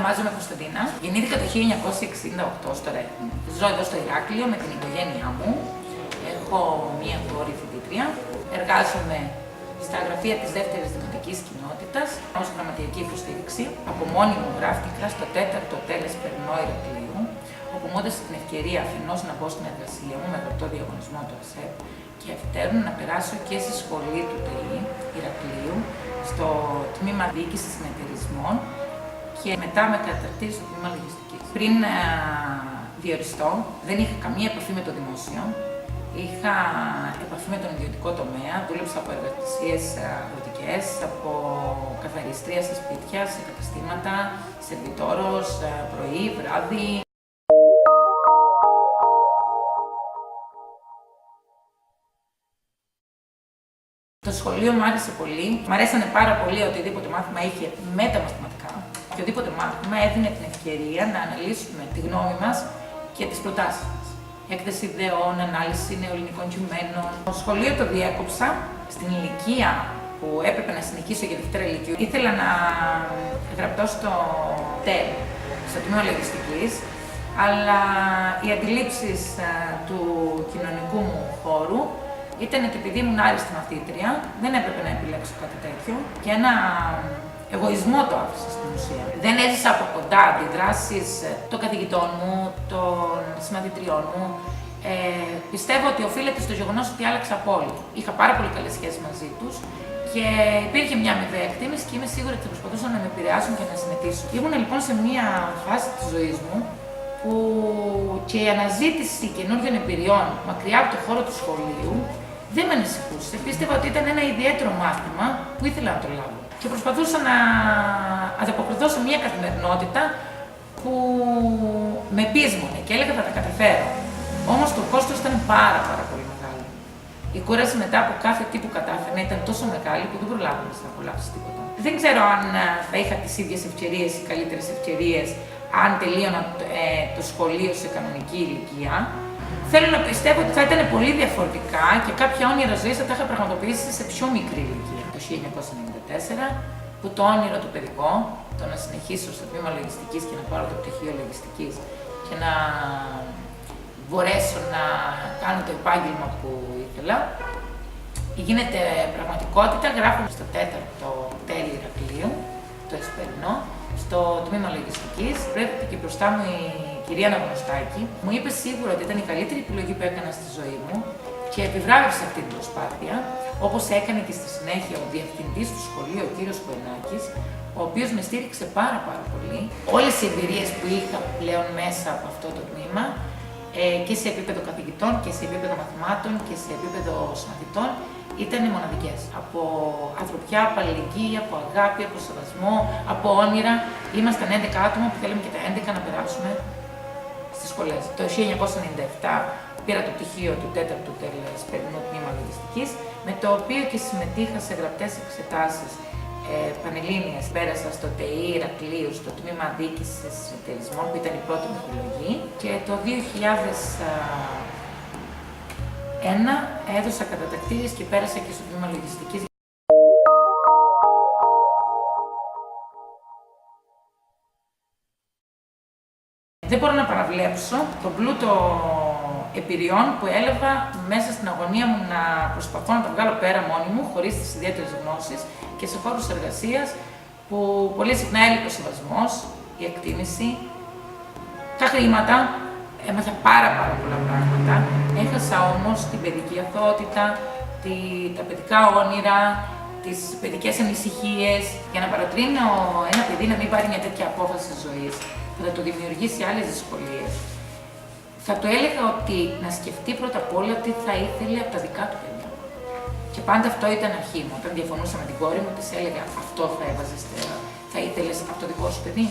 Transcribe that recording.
Ονομάζομαι Κωνσταντίνα. Γεννήθηκα το 1968 στο Ρέθμο. Ζω εδώ στο Ηράκλειο με την οικογένειά μου. Έχω μία κόρη φοιτήτρια. Εργάζομαι στα γραφεία της δεύτερης δημοτικής κοινότητας ως γραμματιακή υποστήριξη. Από μόνη μου γράφτηκα στο 4ο τέλες Περνό Ηρακλείου, όπου μου έδωσε την ευκαιρία αφενός να μπω στην εργασία μου με γραπτό διαγωνισμό του ΑΣΕΠ και αφετέρου να περάσω και στη σχολή του ΤΕΗ Ηρακλείου, στο τμήμα διοίκησης συνεταιρισμών και μετά με καταρτήσει στο τμήμα λογιστικής. Πριν διοριστώ, δεν είχα καμία επαφή με το δημόσιο. Είχα επαφή με τον ιδιωτικό τομέα, δούλεψα από εργασίες αγροτικές, από καθαρίστρια σε σπίτια, σε καταστήματα, σερβιτόρος, πρωί, βράδυ. Το σχολείο μου άρεσε πολύ. Μ' αρέσανε πάρα πολύ οτιδήποτε μάθημα είχε με τα μαθηματικά. Και οτιδήποτε μάθημα έδινε την ευκαιρία να αναλύσουμε τη γνώμη μας και τις προτάσεις μας. Έκθεση ιδεών, ανάλυση νεοελληνικών κειμένων. Το σχολείο το διέκοψα στην ηλικία που έπρεπε να συνεχίσω για δευτέρα ηλικίου. Ήθελα να γραπτώ στο ΤΕΛ, στο τμήμα λογιστικής, αλλά οι αντιλήψεις του κοινωνικού μου χώρου ήταν ότι επειδή ήμουν άριστη μαθήτρια, δεν έπρεπε να επιλέξω κάτι τέτοιο και ένα εγωισμό το άφησα στην ουσία. Δεν έζησα από κοντά αντιδράσεις των καθηγητών μου, των συμμαθητριών μου. Πιστεύω ότι οφείλεται στο γεγονός ότι άλλαξα απόλυτα. Είχα πάρα πολύ καλές σχέσεις μαζί τους και υπήρχε μια αμοιβαία εκτίμηση και είμαι σίγουρη ότι θα προσπαθούσαν να με επηρεάσουν και να συνετήσουν. Ήμουν λοιπόν σε μια φάση της ζωής μου που και η αναζήτηση καινούριων εμπειριών μακριά από το χώρο του σχολείου δεν με ανησυχούσε. Πίστευα ότι ήταν ένα ιδιαίτερο μάθημα που ήθελα να το λάβω. Και προσπαθούσα να ανταποκριθώ σε μια καθημερινότητα που με πείσμωνε και έλεγα θα τα καταφέρω. Όμως το κόστος ήταν πάρα πολύ μεγάλο. Η κούραση μετά από κάθε τι που κατάφερνα ήταν τόσο μεγάλη που δεν προλάβαινα να απολαύσει τίποτα. Δεν ξέρω αν θα είχα τις ίδιες ευκαιρίες ή καλύτερες ευκαιρίες αν τελείωνα το σχολείο σε κανονική ηλικία. Θέλω να πιστεύω ότι θα ήταν πολύ διαφορετικά και κάποια όνειρα ζωής θα τα είχα πραγματοποιήσει σε πιο μικρή ηλικία. Το 1994, που το όνειρο το παιδικό, το να συνεχίσω στο τμήμα λογιστικής και να πάρω το πτυχίο λογιστικής και να μπορέσω να κάνω το επάγγελμα που ήθελα, γίνεται πραγματικότητα. Γράφω στο 4ο τέλη Ηρακλείου, το Εσπερινό, στο τμήμα λογιστικής. Βρέθηκε και μπροστά μου η κυρία Αναγνωστάκη. Μου είπε σίγουρα ότι ήταν η καλύτερη επιλογή που έκανα στη ζωή μου και επιβράβευσε αυτή την προσπάθεια, όπως έκανε και στη συνέχεια ο διευθυντής του σχολείου, ο κύριος Κοενάκης, ο οποίος με στήριξε πάρα πολύ. Όλες οι εμπειρίες που είχα πλέον μέσα από αυτό το τμήμα, και σε επίπεδο καθηγητών και σε επίπεδο μαθημάτων και σε επίπεδο συμμαθητών, ήταν μοναδικές. Από ανθρωπιά, από αλληλεγγύη, από αγάπη, από σεβασμό, από όνειρα. Ήμασταν 11 άτομα που θέλαμε και τα 11 να περάσουμε στις σχολές. Το 1997 πήρα το πτυχίο του 4ου τέλους Περνού τμήμα λογιστικής, με το οποίο και συμμετείχα σε γραπτές εξετάσεις πανελλήνιες. Πέρασα στο ΤΕΗ Ηρακλείου, στο τμήμα διοίκησης συνεταιρισμών, που ήταν η πρώτη μου επιλογή. Και το 2001 έδωσα κατατακτήριες και πέρασα και στο τμήμα λογιστικής. Δεν μπορώ να παραβλέψω τον πλούτο εμπειριών που έλαβα μέσα στην αγωνία μου να προσπαθώ να τα βγάλω πέρα μόνη μου, χωρίς τις ιδιαίτερες γνώσεις και σε χώρους εργασίας που πολύ συχνά έλειπε ο σεβασμός, η εκτίμηση, τα χρήματα. Έμαθα πάρα πολλά πράγματα. Έχασα όμως την παιδική αθωότητα, τα παιδικά όνειρα, τις παιδικές ανησυχίες. Για να παροτρύνω ένα παιδί να μην πάρει μια τέτοια απόφαση της ζωής, που θα του δημιουργήσει άλλες δυσκολίες, θα του έλεγα ότι να σκεφτεί πρώτα απ' όλα τι θα ήθελε από τα δικά του παιδιά. Και πάντα αυτό ήταν αρχή μου. Όταν διαφωνούσα με την κόρη μου, της έλεγα αυτό θα έβαζες, θα ήθελες από το δικό σου παιδί.